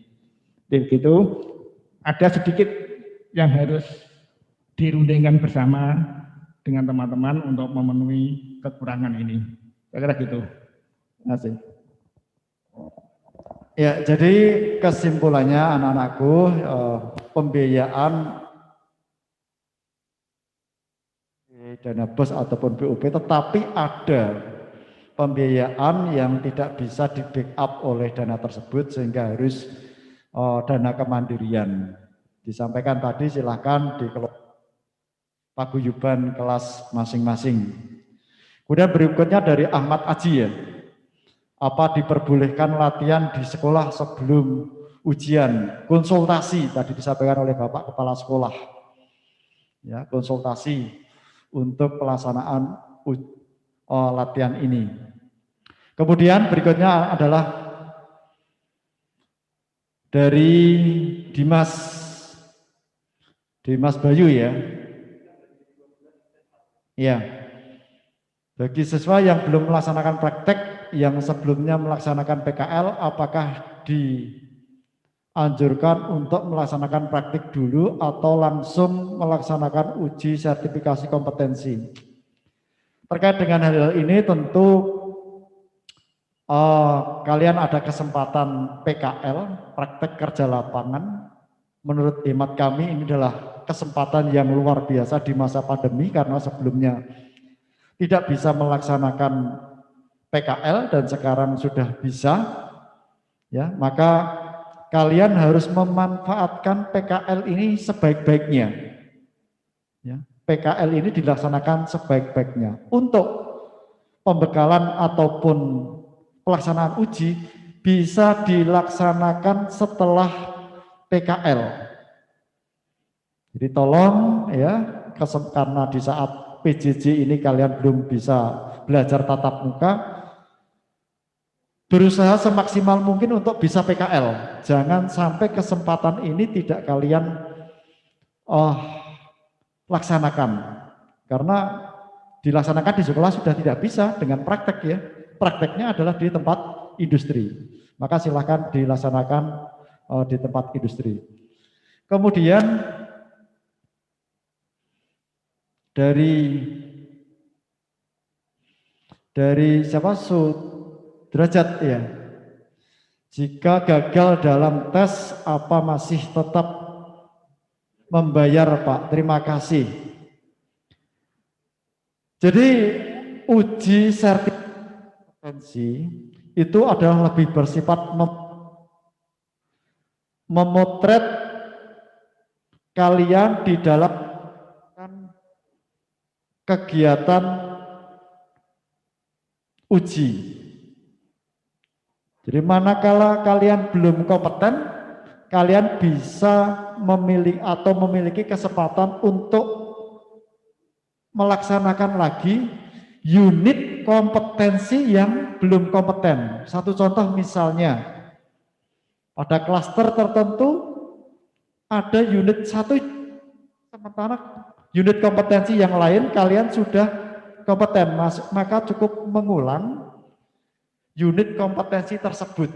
Jadi begitu, ada sedikit yang harus dirundingkan bersama dengan teman-teman untuk memenuhi kekurangan ini. Saya kira gitu. Terima kasih. Ya, jadi kesimpulannya anak-anakku, pembiayaan dana BOS ataupun BOP, tetapi ada pembiayaan yang tidak bisa di backup oleh dana tersebut sehingga harus dana kemandirian. Disampaikan tadi, silahkan dikelola paguyuban kelas masing-masing. Kemudian berikutnya dari Ahmad Aji, ya, apa diperbolehkan latihan di sekolah sebelum ujian, konsultasi tadi disampaikan oleh Bapak Kepala Sekolah, ya, konsultasi untuk pelaksanaan latihan ini. Kemudian berikutnya adalah dari Dimas Bayu, ya. Ya. Bagi siswa yang belum melaksanakan praktek yang sebelumnya melaksanakan PKL, apakah dianjurkan untuk melaksanakan praktik dulu atau langsung melaksanakan uji sertifikasi kompetensi? Terkait dengan hal ini tentu kalian ada kesempatan PKL, praktek kerja lapangan. Menurut hemat kami ini adalah kesempatan yang luar biasa di masa pandemi, karena sebelumnya tidak bisa melaksanakan PKL dan sekarang sudah bisa, ya, maka kalian harus memanfaatkan PKL ini sebaik-baiknya, ya. PKL ini dilaksanakan sebaik-baiknya. Untuk pembekalan ataupun pelaksanaan uji bisa dilaksanakan setelah PKL. Jadi tolong, ya, karena di saat PJJ ini kalian belum bisa belajar tatap muka, berusaha semaksimal mungkin untuk bisa PKL. Jangan sampai kesempatan ini tidak kalian laksanakan, karena dilaksanakan di sekolah sudah tidak bisa dengan praktek, ya. Prakteknya adalah di tempat industri, maka silahkan dilaksanakan di tempat industri. Kemudian dari siapa, Sudrajat, ya, jika gagal dalam tes apa masih tetap membayar, Pak? Terima kasih. Jadi uji sertifikasi itu adalah lebih bersifat memotret kalian di dalam kegiatan uji. Jadi manakala kalian belum kompeten, kalian bisa memiliki kesempatan untuk melaksanakan lagi unit kompetensi yang belum kompeten. Satu contoh misalnya, pada klaster tertentu ada unit satu, sementara unit kompetensi yang lain kalian sudah kompeten, maka cukup mengulang unit kompetensi tersebut.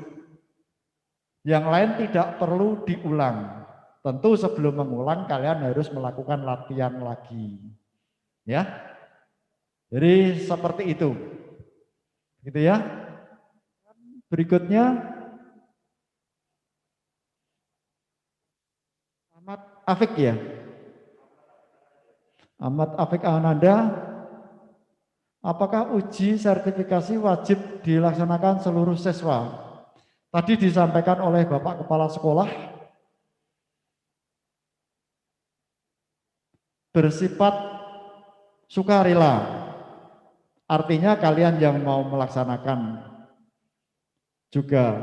Yang lain tidak perlu diulang. Tentu sebelum mengulang kalian harus melakukan latihan lagi, ya. Jadi seperti itu, gitu ya. Berikutnya Ahmad Afik, ya. Ahmad Afik Ananda, apakah uji sertifikasi wajib dilaksanakan seluruh siswa? Tadi disampaikan oleh Bapak Kepala Sekolah, bersifat sukarela. Artinya kalian yang mau melaksanakan juga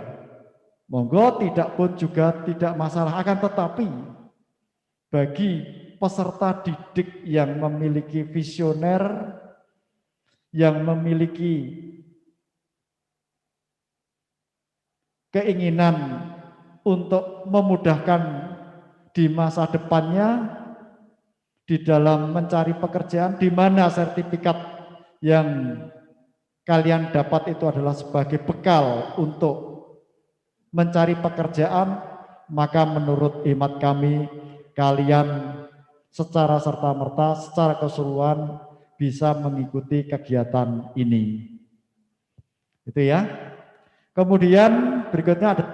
monggo, tidak pun juga tidak masalah. Akan tetapi bagi peserta didik yang memiliki visioner, yang memiliki keinginan untuk memudahkan di masa depannya di dalam mencari pekerjaan, di mana sertifikat yang kalian dapat itu adalah sebagai bekal untuk mencari pekerjaan, maka menurut hemat kami, kalian secara serta-merta, secara keseluruhan bisa mengikuti kegiatan ini. Itu ya. Kemudian berikutnya ada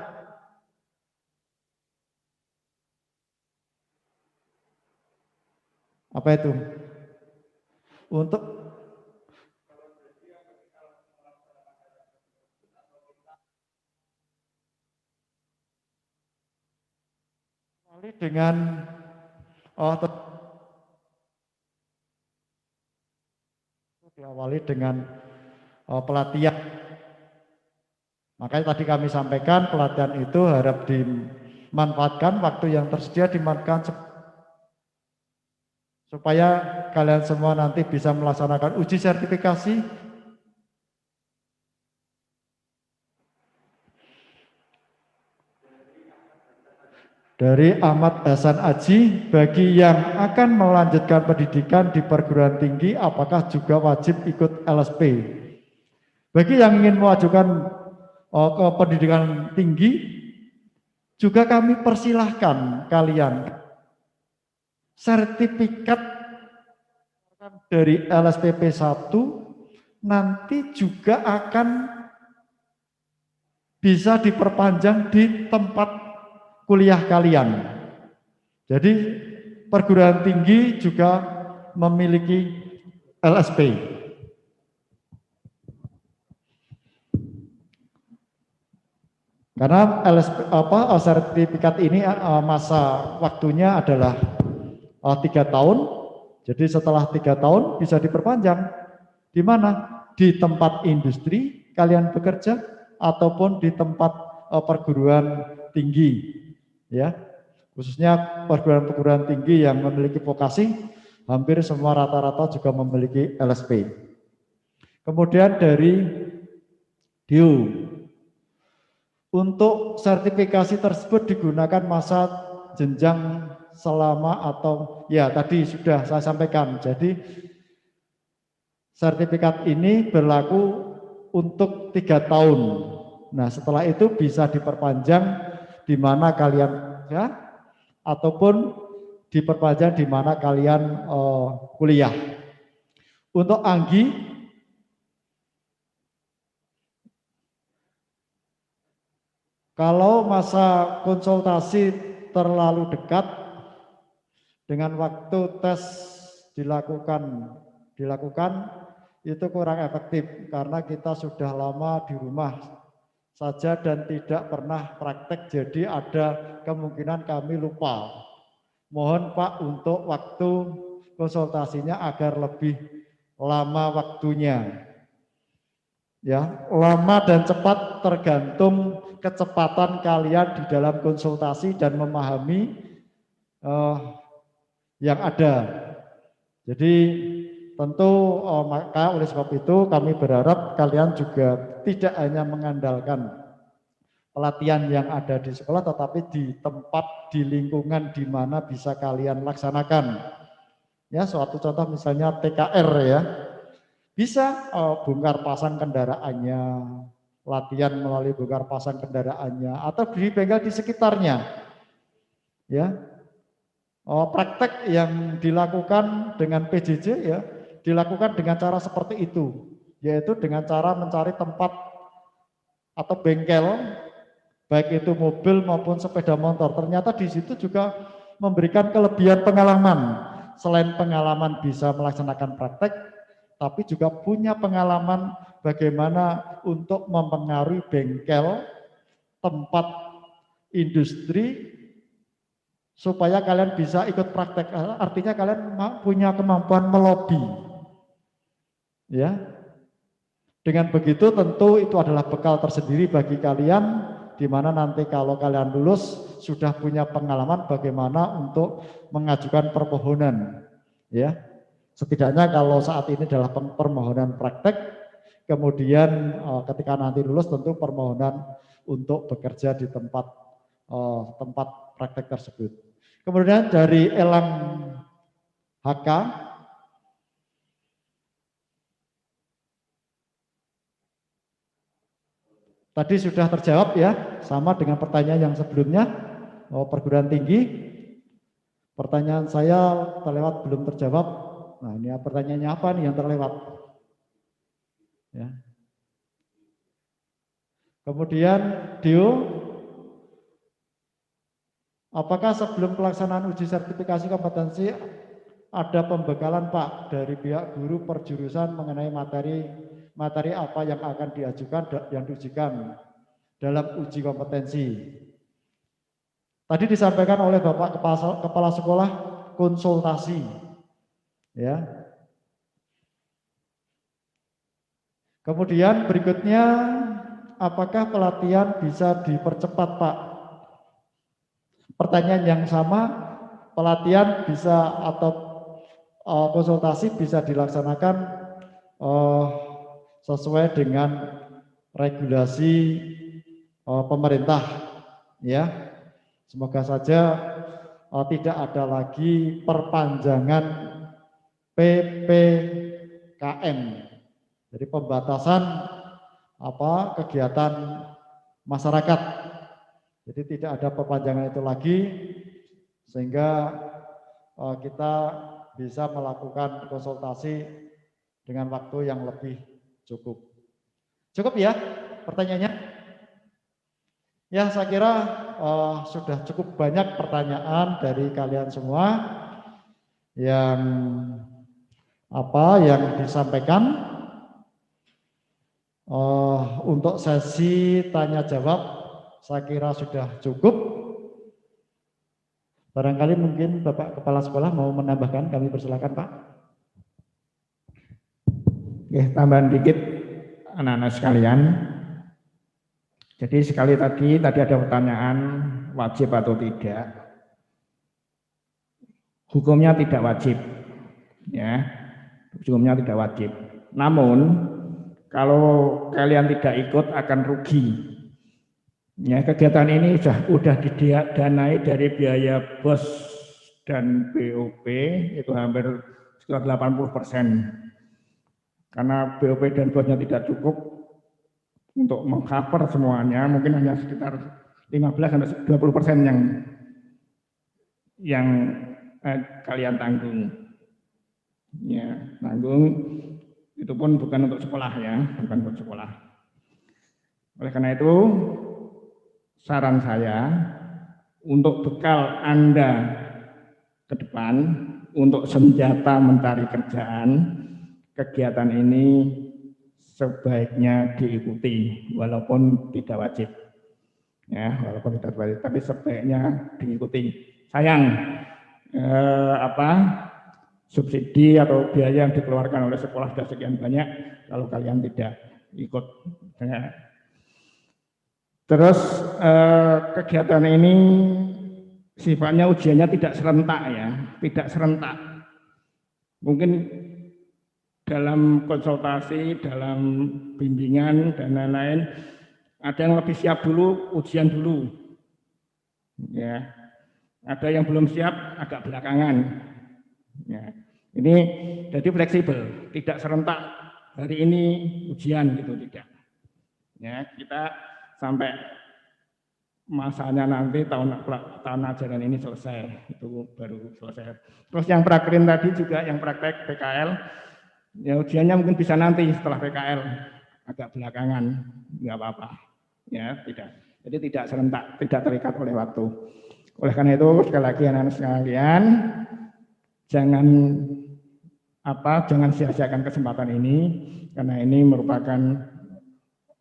apa itu? Untuk dengan diawali dengan pelatihan. Makanya tadi kami sampaikan pelatihan itu harap dimanfaatkan, waktu yang tersedia dimanfaatkan supaya kalian semua nanti bisa melaksanakan uji sertifikasi dari Ahmad Hasan Aji. Bagi yang akan melanjutkan pendidikan di perguruan tinggi, apakah juga wajib ikut LSP? Bagi yang ingin mengajukan ke pendidikan tinggi, juga kami persilahkan kalian sertifikat dari LSPP 1 nanti juga akan bisa diperpanjang di tempat kuliah kalian. Jadi perguruan tinggi juga memiliki LSP. Karena sertifikat ini masa waktunya adalah 3 tahun. Jadi setelah 3 tahun bisa diperpanjang. Di mana? Di tempat industri kalian bekerja ataupun di tempat perguruan tinggi, ya. Khususnya perguruan tinggi yang memiliki vokasi, hampir semua rata-rata juga memiliki LSP. Kemudian dari DIU, untuk sertifikasi tersebut digunakan masa jenjang selama atau ya tadi sudah saya sampaikan. Jadi sertifikat ini berlaku untuk 3 tahun. Nah, setelah itu bisa diperpanjang di mana kalian ya ataupun diperpanjang di mana kalian kuliah. Untuk Anggi, kalau masa konsultasi terlalu dekat dengan waktu tes dilakukan itu kurang efektif karena kita sudah lama di rumah saja dan tidak pernah praktek, jadi ada kemungkinan kami lupa. Mohon Pak untuk waktu konsultasinya agar lebih lama waktunya. Ya, lama dan cepat tergantung kecepatan kalian di dalam konsultasi dan memahami yang ada. Jadi tentu maka oleh sebab itu kami berharap kalian juga tidak hanya mengandalkan pelatihan yang ada di sekolah, tetapi di tempat, di lingkungan di mana bisa kalian laksanakan. Ya, suatu contoh misalnya TKR ya. Bisa bongkar pasang kendaraannya, latihan melalui bongkar pasang kendaraannya, atau di bengkel di sekitarnya. Ya, praktek yang dilakukan dengan PJJ ya, dilakukan dengan cara seperti itu, yaitu dengan cara mencari tempat atau bengkel, baik itu mobil maupun sepeda motor. Ternyata di situ juga memberikan kelebihan pengalaman. Selain pengalaman bisa melaksanakan praktek, tapi juga punya pengalaman bagaimana untuk mempengaruhi bengkel, tempat industri, supaya kalian bisa ikut praktek. Artinya kalian punya kemampuan melobi. Ya. Dengan begitu tentu itu adalah bekal tersendiri bagi kalian, di mana nanti kalau kalian lulus sudah punya pengalaman bagaimana untuk mengajukan permohonan. Ya. Setidaknya kalau saat ini adalah permohonan praktek, kemudian ketika nanti lulus tentu permohonan untuk bekerja di tempat praktek tersebut. Kemudian dari Elang HK, tadi sudah terjawab ya, sama dengan pertanyaan yang sebelumnya, perguruan tinggi. Pertanyaan saya terlewat belum terjawab. Nah, ini pertanyaannya apa nih yang terlewat? Ya. Kemudian Dio, apakah sebelum pelaksanaan uji sertifikasi kompetensi ada pembekalan Pak dari pihak guru per jurusan mengenai materi apa yang akan diajukan yang diujikan dalam uji kompetensi? Tadi disampaikan oleh Bapak Kepala Sekolah konsultasi. Ya. Kemudian berikutnya, apakah pelatihan bisa dipercepat Pak? Pertanyaan yang sama, pelatihan bisa atau konsultasi bisa dilaksanakan sesuai dengan regulasi pemerintah, ya. Semoga saja tidak ada lagi perpanjangan PPKM, jadi pembatasan kegiatan masyarakat. Jadi tidak ada perpanjangan itu lagi, sehingga kita bisa melakukan konsultasi dengan waktu yang lebih cukup. Cukup ya pertanyaannya? Ya, saya kira sudah cukup banyak pertanyaan dari kalian semua yang disampaikan. Untuk sesi tanya jawab saya kira sudah cukup. Barangkali mungkin Bapak Kepala Sekolah mau menambahkan, kami persilakan Pak. Oke, tambahan dikit anak-anak sekalian. Jadi sekali tadi ada pertanyaan wajib atau tidak. Hukumnya tidak wajib, ya. Hukumnya tidak wajib. Namun kalau kalian tidak ikut akan rugi. Ya, kegiatan ini sudah didanai dari biaya BOS dan BOP itu hampir sekitar 80%. Karena BOP dan BOS-nya tidak cukup untuk meng-cover semuanya, mungkin hanya sekitar 15-20% yang kalian tanggung. Ya, tanggung itu pun bukan untuk sekolah ya, bukan untuk sekolah. Oleh karena itu, saran saya untuk bekal Anda ke depan untuk senjata mencari kerjaan, kegiatan ini sebaiknya diikuti walaupun tidak wajib. Ya, walaupun tidak wajib, tapi sebaiknya diikuti. Sayang subsidi atau biaya yang dikeluarkan oleh sekolah sudah sekian banyak kalau kalian tidak ikut. Ya. Terus kegiatan ini sifatnya ujiannya tidak serentak ya, tidak serentak. Mungkin dalam konsultasi, dalam bimbingan dan lain-lain, ada yang lebih siap dulu, ujian dulu. Ya. Ada yang belum siap, agak belakangan. Ya. Ini jadi fleksibel, tidak serentak hari ini ujian gitu, tidak. Ya, kita sampai masanya nanti tahun ajaran ini selesai, itu baru selesai. Terus yang prakrin tadi juga yang praktek PKL, ya ujiannya mungkin bisa nanti setelah PKL, agak belakangan, nggak apa-apa. Ya, tidak. Jadi tidak serentak, tidak terikat oleh waktu. Oleh karena itu sekali lagi anak-anak sekalian, jangan jangan sia-siakan kesempatan ini, karena ini merupakan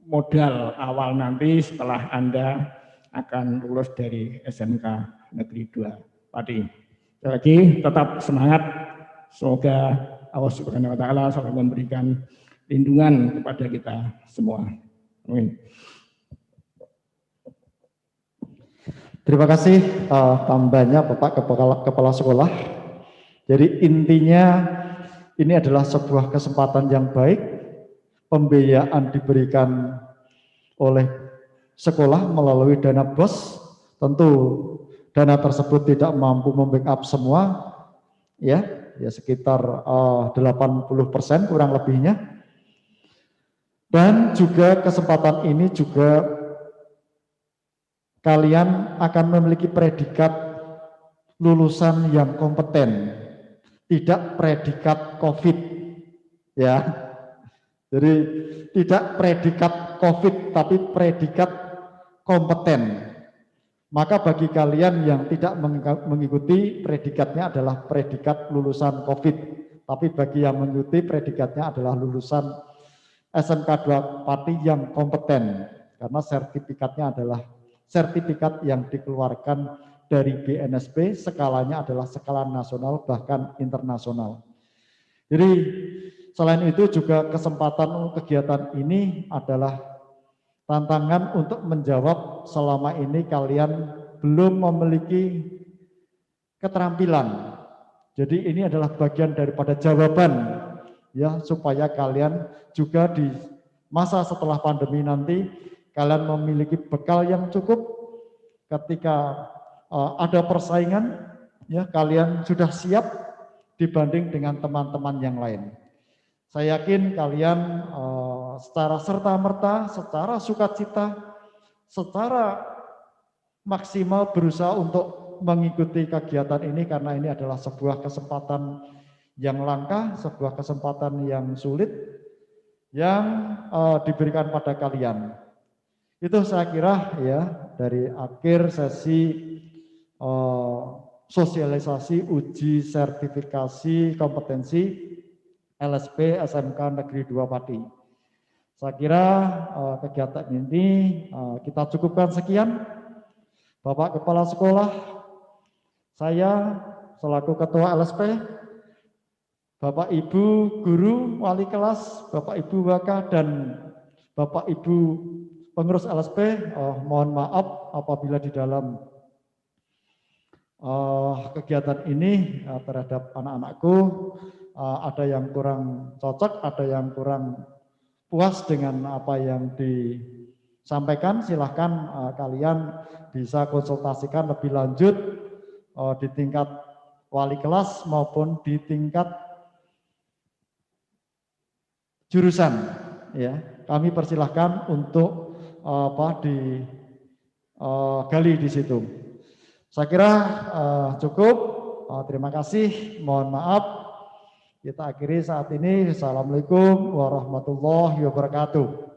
modal awal nanti setelah Anda akan lulus dari SMK Negeri 2 Pati. Sekali lagi tetap semangat, semoga Allah Subhanahu wa taala selalu memberikan lindungan kepada kita semua. Amin. Terima kasih tambahnya Bapak Kepala Sekolah. Jadi intinya ini adalah sebuah kesempatan yang baik, pembiayaan diberikan oleh sekolah melalui dana BOS. Tentu dana tersebut tidak mampu membackup semua, ya sekitar 80% kurang lebihnya. Dan juga kesempatan ini juga kalian akan memiliki predikat lulusan yang kompeten, tidak predikat COVID, ya. Jadi tidak predikat COVID, tapi predikat kompeten. Maka bagi kalian yang tidak mengikuti, predikatnya adalah predikat lulusan COVID. Tapi bagi yang mengikuti, predikatnya adalah lulusan SMK 2 Pati yang kompeten. Karena sertifikatnya adalah sertifikat yang dikeluarkan dari BNSP, skalanya adalah skala nasional bahkan internasional. Jadi selain itu juga kesempatan kegiatan ini adalah tantangan untuk menjawab selama ini kalian belum memiliki keterampilan. Jadi ini adalah bagian daripada jawaban, ya, supaya kalian juga di masa setelah pandemi nanti kalian memiliki bekal yang cukup ketika ada persaingan, ya kalian sudah siap dibanding dengan teman-teman yang lain. Saya yakin kalian secara serta-merta, secara sukacita, secara maksimal berusaha untuk mengikuti kegiatan ini karena ini adalah sebuah kesempatan yang langka, sebuah kesempatan yang sulit yang diberikan pada kalian. Itu saya kira ya dari akhir sesi sosialisasi uji sertifikasi kompetensi LSP SMK Negeri 2 Pati. Saya kira kegiatan ini kita cukupkan sekian. Bapak Kepala Sekolah, saya selaku Ketua LSP, Bapak Ibu Guru, Wali Kelas, Bapak Ibu Waka, dan Bapak Ibu pengurus LSP, mohon maaf apabila di dalam kegiatan ini terhadap anak-anakku ada yang kurang cocok, ada yang kurang puas dengan apa yang disampaikan. Silahkan kalian bisa konsultasikan lebih lanjut di tingkat wali kelas maupun di tingkat jurusan. Ya, kami persilahkan untuk digali di situ. Saya kira cukup. Terima kasih. Mohon maaf. Kita akhiri saat ini. Assalamualaikum warahmatullahi wabarakatuh.